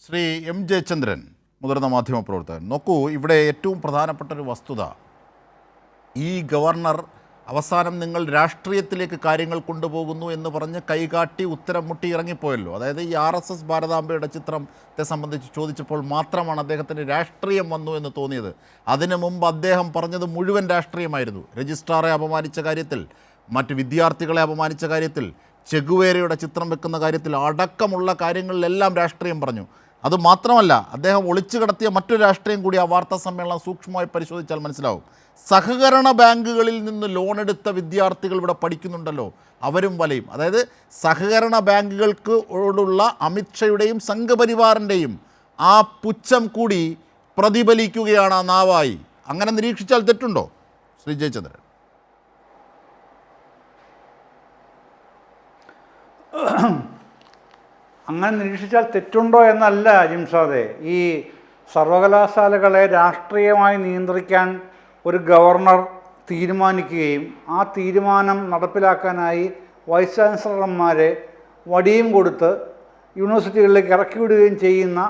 Shri M Jayachandran, മുതിർന്ന മാധ്യമപ്രവർത്തകൻ. നോക്കൂ, ഇവിടെ ഏറ്റവും പ്രധാനപ്പെട്ടൊരു വസ്തുത, ഈ ഗവർണർ അവസാനം നിങ്ങൾ രാഷ്ട്രീയത്തിലേക്ക് കാര്യങ്ങൾ കൊണ്ടുപോകുന്നു എന്ന് പറഞ്ഞ് കൈകാട്ടി ഉത്തരം മുട്ടി ഇറങ്ങിപ്പോയല്ലോ. അതായത് ഈ RSS ഭാരതാംബയുടെ ചിത്രത്തെ സംബന്ധിച്ച് ചോദിച്ചപ്പോൾ മാത്രമാണ് അദ്ദേഹത്തിന് രാഷ്ട്രീയം വന്നു എന്ന് തോന്നിയത്. അതിനു മുമ്പ് അദ്ദേഹം പറഞ്ഞത് മുഴുവൻ രാഷ്ട്രീയമായിരുന്നു. രജിസ്ട്രാറെ അപമാനിച്ച കാര്യത്തിൽ, മറ്റ് വിദ്യാർത്ഥികളെ അപമാനിച്ച കാര്യത്തിൽ, ചെഗുവേരയുടെ ചിത്രം വെക്കുന്ന കാര്യത്തിൽ അടക്കമുള്ള കാര്യങ്ങളിലെല്ലാം രാഷ്ട്രീയം പറഞ്ഞു. അതുമാത്രമല്ല, അദ്ദേഹം ഒളിച്ചു കടത്തിയ മറ്റൊരു രാഷ്ട്രീയം കൂടി ആ വാർത്താ സമ്മേളനം സൂക്ഷ്മമായി പരിശോധിച്ചാൽ മനസ്സിലാവും. സഹകരണ ബാങ്കുകളിൽ നിന്ന് ലോണെടുത്ത വിദ്യാർത്ഥികൾ ഇവിടെ പഠിക്കുന്നുണ്ടല്ലോ, അവരും വലയും. അതായത് സഹകരണ ബാങ്കുകൾക്കോടുള്ള അമിത്ഷയുടെയും സംഘപരിവാറിൻ്റെയും ആ പുച്ഛം കൂടി പ്രതിഫലിക്കുകയാണ് ആ നാവായി. അങ്ങനെ നിരീക്ഷിച്ചാൽ തെറ്റുണ്ടോ ശ്രീ ജയചന്ദ്രൻ? അങ്ങനെ നിരീക്ഷിച്ചാൽ തെറ്റുണ്ടോ എന്നല്ല ജിംഷാദെ. ഈ സർവകലാശാലകളെ രാഷ്ട്രീയമായി നിയന്ത്രിക്കാൻ ഒരു ഗവർണർ തീരുമാനിക്കുകയും ആ തീരുമാനം നടപ്പിലാക്കാനായി വൈസ് ചാൻസലർമാരെ വടിയും കൊടുത്ത് യൂണിവേഴ്സിറ്റികളിലേക്ക് ഇറക്കി വിടുകയും ചെയ്യുന്ന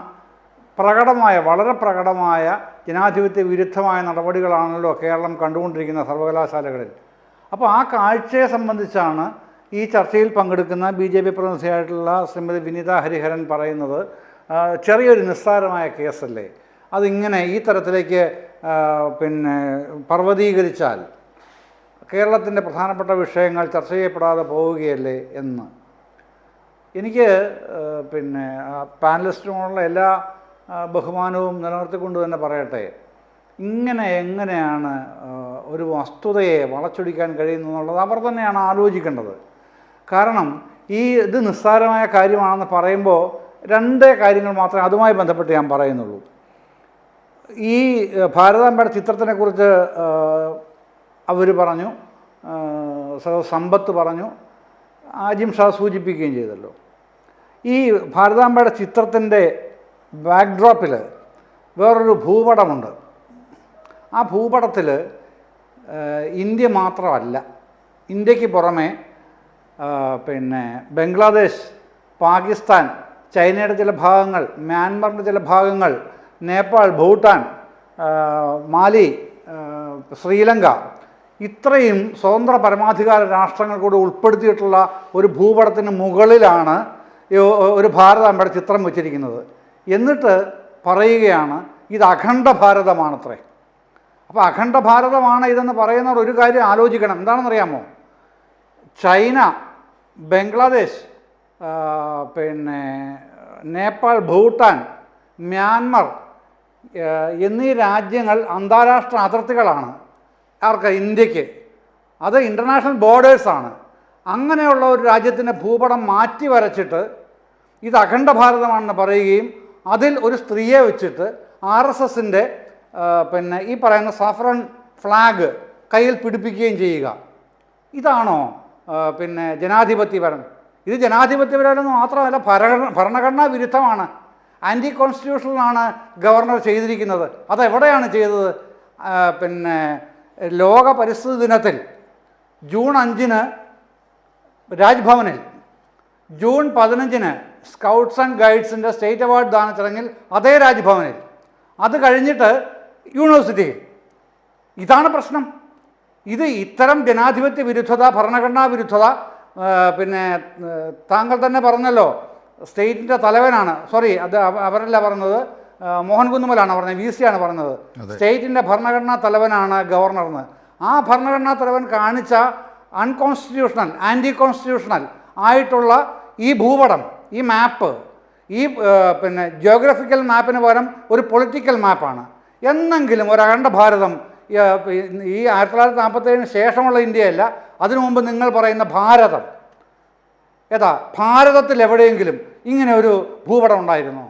വളരെ പ്രകടമായ ജനാധിപത്യ വിരുദ്ധമായ നടപടികളാണല്ലോ കേരളം കണ്ടുകൊണ്ടിരിക്കുന്ന സർവകലാശാലകളിൽ. അപ്പോൾ ആ കാഴ്ചയെ സംബന്ധിച്ചാണ് ഈ ചർച്ചയിൽ പങ്കെടുക്കുന്ന BJP പ്രതിനിധിയായിട്ടുള്ള ശ്രീമതി വിനിത ഹരിഹരൻ പറയുന്നത്, ചെറിയൊരു നിസ്സാരമായ കേസല്ലേ, അതിങ്ങനെ ഈ തരത്തിലേക്ക് പർവ്വതീകരിച്ചാൽ കേരളത്തിൻ്റെ പ്രധാനപ്പെട്ട വിഷയങ്ങൾ ചർച്ച ചെയ്യപ്പെടാതെ പോവുകയല്ലേ എന്ന്. എനിക്ക് പാനലിസ്റ്റിനോടുള്ള എല്ലാ ബഹുമാനവും നിലനിർത്തിക്കൊണ്ട് തന്നെ പറയട്ടെ, എങ്ങനെയാണ് ഒരു വസ്തുതയെ വളച്ചൊടിക്കാൻ കഴിയുന്നതെന്നുള്ളത് അവർ തന്നെയാണ് ആലോചിക്കേണ്ടത്. കാരണം ഇത് നിസ്സാരമായ കാര്യമാണെന്ന് പറയുമ്പോൾ രണ്ട് കാര്യങ്ങൾ മാത്രമേ അതുമായി ബന്ധപ്പെട്ട് ഞാൻ പറയുന്നുള്ളൂ. ഈ ഭാരതാംബയുടെ ചിത്രത്തിനെക്കുറിച്ച് അവർ പറഞ്ഞു, സമ്പത്ത് പറഞ്ഞു, ആജിം ഷാ സൂചിപ്പിക്കുകയും ചെയ്തല്ലോ. ഈ ഭാരതാംബയുടെ ചിത്രത്തിൻ്റെ ബാക്ക്ഡ്രോപ്പിൽ വേറൊരു ഭൂപടമുണ്ട്. ആ ഭൂപടത്തിൽ ഇന്ത്യ മാത്രമല്ല, ഇന്ത്യക്ക് പുറമെ ബംഗ്ലാദേശ്, പാകിസ്ഥാൻ, ചൈനയുടെ ചില ഭാഗങ്ങൾ, മ്യാൻമറിൻ്റെ ചില ഭാഗങ്ങൾ, നേപ്പാൾ, ഭൂട്ടാൻ, മാലി, ശ്രീലങ്ക, ഇത്രയും സ്വതന്ത്ര പരമാധികാര രാഷ്ട്രങ്ങൾ കൂടി ഉൾപ്പെടുത്തിയിട്ടുള്ള ഒരു ഭൂപടത്തിന് മുകളിലാണ് ഒരു ഭാരതാംബയുടെ ചിത്രം വച്ചിരിക്കുന്നത്. എന്നിട്ട് പറയുകയാണ് ഇത് അഖണ്ഡ ഭാരതമാണത്രേ. അപ്പോൾ അഖണ്ഡ ഭാരതമാണ് ഇതെന്ന് പറയുന്നവർ ഒരു കാര്യം ആലോചിക്കണം. എന്താണെന്നറിയാമോ? ചൈന, ബംഗ്ലാദേശ്, നേപ്പാൾ, ഭൂട്ടാൻ, മ്യാൻമർ എന്നീ രാജ്യങ്ങൾ അന്താരാഷ്ട്ര അതിർത്തികളാണ്. ആർക്ക്? ഇന്ത്യക്ക്. അത് ഇൻ്റർനാഷണൽ ബോർഡേഴ്സാണ്. അങ്ങനെയുള്ള ഒരു രാജ്യത്തിൻ്റെ ഭൂപടം മാറ്റി വരച്ചിട്ട് ഇത് അഖണ്ഡ ഭാരതമാണെന്ന് പറയുകയും അതിൽ ഒരു സ്ത്രീയെ വെച്ചിട്ട് RSSൻ്റെ ഈ പറയുന്ന സാഫ്രൺ ഫ്ലാഗ് കയ്യിൽ പിടിപ്പിക്കുകയും ചെയ്യുക. ഇതാണോ ജനാധിപത്യപരം? ഇത് ജനാധിപത്യപരമെന്ന് മാത്രമല്ല, ഭരണഘടനാ വിരുദ്ധമാണ്, ആൻറ്റി കോൺസ്റ്റിറ്റ്യൂഷണലാണ് ഗവർണർ ചെയ്തിരിക്കുന്നത്. അതെവിടെയാണ് ചെയ്തത്? ലോക പരിസ്ഥിതി ദിനത്തിൽ ജൂൺ 5-ന് രാജ്ഭവനിൽ, ജൂൺ 15-ന് സ്കൗട്ട്സ് ആൻഡ് ഗൈഡ്സിൻ്റെ സ്റ്റേറ്റ് അവാർഡ് ദാന ചടങ്ങിൽ അതേ രാജ്ഭവനിൽ, അത് കഴിഞ്ഞിട്ട് യൂണിവേഴ്സിറ്റിയിൽ. ഇതാണ് പ്രശ്നം. ഇത്തരം ജനാധിപത്യ വിരുദ്ധത, ഭരണഘടനാ വിരുദ്ധത, താങ്കൾ തന്നെ പറഞ്ഞല്ലോ, സ്റ്റേറ്റിൻ്റെ തലവനാണ്, അത് അവരല്ല പറഞ്ഞത്, മോഹൻ കുന്നുമലാണ് പറഞ്ഞത്, VC ആണ് പറഞ്ഞത്, സ്റ്റേറ്റിൻ്റെ ഭരണഘടനാ തലവനാണ് ഗവർണർന്ന്. ആ ഭരണഘടനാ തലവൻ കാണിച്ച അൺകോൺസ്റ്റിറ്റ്യൂഷണൽ, ആൻറ്റി കോൺസ്റ്റിറ്റ്യൂഷണൽ ആയിട്ടുള്ള ഈ ഭൂപടം, ഈ മാപ്പ്, ഈ ജിയോഗ്രഫിക്കൽ മാപ്പിന് പകരം ഒരു പൊളിറ്റിക്കൽ മാപ്പാണ്. എന്നെങ്കിലും ഒരു അഖണ്ഡ ഭാരതം ഈ 1947 ശേഷമുള്ള ഇന്ത്യയല്ല, അതിനു മുമ്പ് നിങ്ങൾ പറയുന്ന ഭാരതം, ഭാരതത്തിൽ എവിടെയെങ്കിലും ഇങ്ങനെ ഒരു ഭൂപടം ഉണ്ടായിരുന്നോ?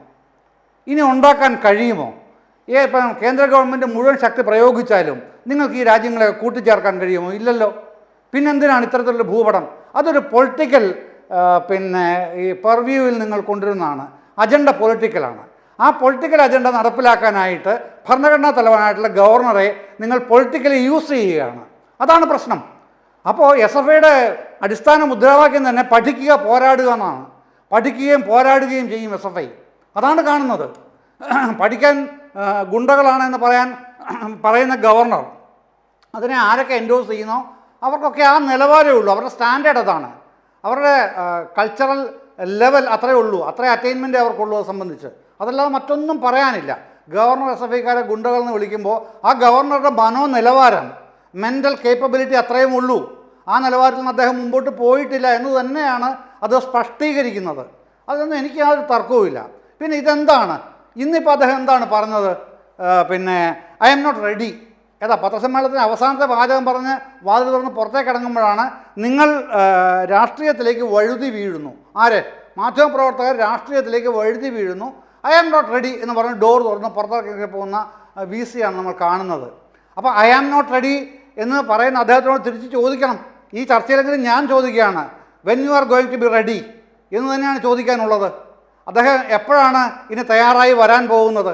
ഇനി ഉണ്ടാക്കാൻ കഴിയുമോ? കേന്ദ്ര ഗവൺമെൻറ് മുഴുവൻ ശക്തി പ്രയോഗിച്ചാലും നിങ്ങൾക്ക് ഈ രാജ്യങ്ങളെ കൂട്ടിച്ചേർക്കാൻ കഴിയുമോ? ഇല്ലല്ലോ. പിന്നെന്തിനാണ് ഇത്തരത്തിലുള്ള ഭൂപടം? അതൊരു പൊളിറ്റിക്കൽ ഈ പെർവ്യൂവിൽ നിങ്ങൾ കൊണ്ടുവരുന്നതാണ്. അജണ്ട പൊളിറ്റിക്കലാണ്. ആ പൊളിറ്റിക്കൽ അജണ്ട നടപ്പിലാക്കാനായിട്ട് ഭരണഘടനാ തലവനായിട്ടുള്ള ഗവർണറെ നിങ്ങൾ പൊളിറ്റിക്കലി യൂസ് ചെയ്യുകയാണ്. അതാണ് പ്രശ്നം. അപ്പോൾ SFIയുടെ അടിസ്ഥാന മുദ്രാവാക്യം തന്നെ പഠിക്കുക, പോരാടുക എന്നാണ്. പഠിക്കുകയും പോരാടുകയും ചെയ്യും SFI. അതാണ് കാണുന്നത്. പഠിക്കാൻ ഗുണ്ടകളാണെന്ന് പറയുന്ന ഗവർണർ അതിനെ ആരൊക്കെ എൻഡോസ് ചെയ്യുന്നോ അവർക്കൊക്കെ ആ നിലവാരമേ ഉള്ളൂ. അവരുടെ സ്റ്റാൻഡേർഡ് അതാണ്. അവരുടെ കൾച്ചറൽ ലെവൽ അത്രയേ ഉള്ളൂ. അത്രേ അറ്റൈൻമെൻറ്റേ അവർക്കുള്ളൂ അത് സംബന്ധിച്ച്. അതല്ലാതെ മറ്റൊന്നും പറയാനില്ല. ഗവർണർ SFIക്കാരെ ഗുണ്ടകൾ എന്ന് വിളിക്കുമ്പോൾ ആ ഗവർണറുടെ മനോനിലവാരം, മെൻ്റൽ കേപ്പബിലിറ്റി അത്രയും ഉള്ളൂ. ആ നിലവാരത്തിൽ നിന്ന് അദ്ദേഹം മുമ്പോട്ട് പോയിട്ടില്ല എന്ന് തന്നെയാണ് അത് സ്പഷ്ടീകരിക്കുന്നത്. അതൊന്നും എനിക്ക് യാതൊരു തർക്കവുമില്ല. പിന്നെ ഇതെന്താണ് ഇന്നിപ്പോൾ അദ്ദേഹം എന്താണ് പറഞ്ഞത്? പിന്നെ ഐ എം നോട്ട് റെഡി. ഏതാ പത്രസമ്മേളനത്തിന് അവസാനത്തെ വാചകം പറഞ്ഞ് വാതിൽ തുറന്ന് പുറത്തേക്ക് ഇറങ്ങുമ്പോഴാണ് നിങ്ങൾ രാഷ്ട്രീയത്തിലേക്ക് വഴുതി വീഴുന്നു. ആര്? മാധ്യമപ്രവർത്തകർ രാഷ്ട്രീയത്തിലേക്ക് വഴുതി വീഴുന്നു. ഐ ആം നോട്ട് റെഡി എന്ന് പറഞ്ഞ് ഡോർ തുറന്ന് പുറത്തേക്ക് പോകുന്ന VC ആണ് നമ്മൾ കാണുന്നത്. അപ്പോൾ ഐ ആം നോട്ട് റെഡി എന്ന് പറയുന്ന അദ്ദേഹത്തിനോട് തിരിച്ച് ചോദിക്കണം. ഈ ചർച്ചയിലെങ്കിലും ഞാൻ ചോദിക്കുകയാണ്, when you are going to be ready എന്ന് തന്നെയാണ് ചോദിക്കാനുള്ളത്. അദ്ദേഹം എപ്പോഴാണ് ഇനി തയ്യാറായി വരാൻ പോകുന്നത്?